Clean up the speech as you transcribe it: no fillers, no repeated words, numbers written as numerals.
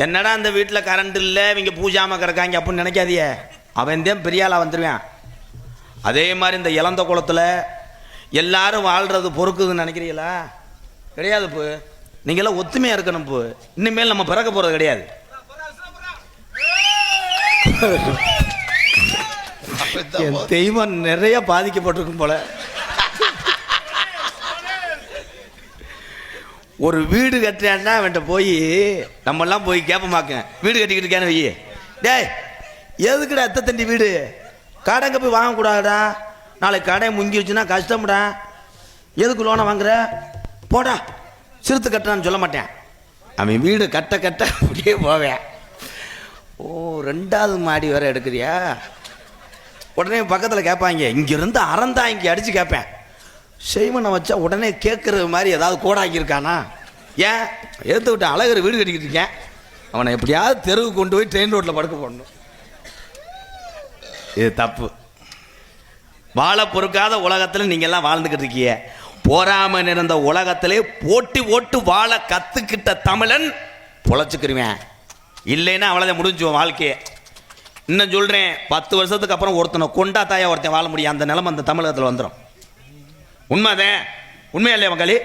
என்னடா அந்த வீட்டில் கரண்ட் இல்லை, இவங்க பூஜாம கிடக்காங்க அப்படின்னு நினைக்காதியே. அவன் தான் பெரிய ஆளாக வந்துடுவான். அதே மாதிரி இந்த இளந்த குளத்தில் எல்லாரும் வாழ்கிறது பொறுக்குதுன்னு நினைக்கிறீங்களா? கிடையாது. இப்போ நீங்களாம் ஒத்துமையாக இருக்கணும். இப்போ இனிமேல் நம்ம பிறக்க போகிறது கிடையாது. தெய்வம் நிறைய பாதிக்கப்பட்டிருக்கும் போல. ஒரு வீடு கட்டுறான்னா அவன்கிட்ட போய் நம்மெல்லாம் போய் கேட்பமாக்க, வீடு கட்டிக்கிட்டு இருக்கான்னு வையே, டேய் எதுக்குடா எத்த தண்டி வீடு, கடைங்க போய் வாங்கக்கூடாதுடா, நாளைக்கு கடை முங்கிருச்சுன்னா கஷ்டம்டா, எதுக்கு லோனை வாங்குற, போடா சிறுத்து கட்டுறான்னு சொல்ல மாட்டேன். அவன் வீடு கட்ட கட்ட அப்படியே போவேன். ஓ 2வது மாடி வேற எடுக்கிறியா? உடனே பக்கத்தில் கேட்பாங்க, இங்கிருந்து அறந்தா இங்கே அடித்து கேட்பேன். செய்வனை வச்சா உடனே கேட்குறது மாதிரி ஏதாவது கோடாக்கியிருக்கானா? ஏன் எடுத்து விட்டு அழகர் வீடு கட்டிக்கிட்டு இருக்கேன், அவனை எப்படியாவது தெருவுக்கு கொண்டு போய் ட்ரெயின் ரோட்டில் படுக்க போடணும். இது தப்பு. வாழ பொறுக்காத உலகத்தில் நீங்கள்லாம் வாழ்ந்துக்கிட்டு இருக்கீங்க. போராம நிறைந்த உலகத்திலே போட்டி ஓட்டு வாழ கற்றுக்கிட்ட தமிழன் பொழைச்சிக்கிருவேன். இல்லைன்னா அவ்வளோதான், முடிஞ்சுவோம் வாழ்க்கையை. இன்னும் சொல்கிறேன், 10 வருஷத்துக்கு அப்புறம் ஒருத்தனை கொண்டா தாயா ஒருத்தன் வாழ முடியும். அந்த நிலைமை அந்த தமிழகத்தில் வந்துடும். உண்மைதான், உண்மையா இல்லையா மகளி?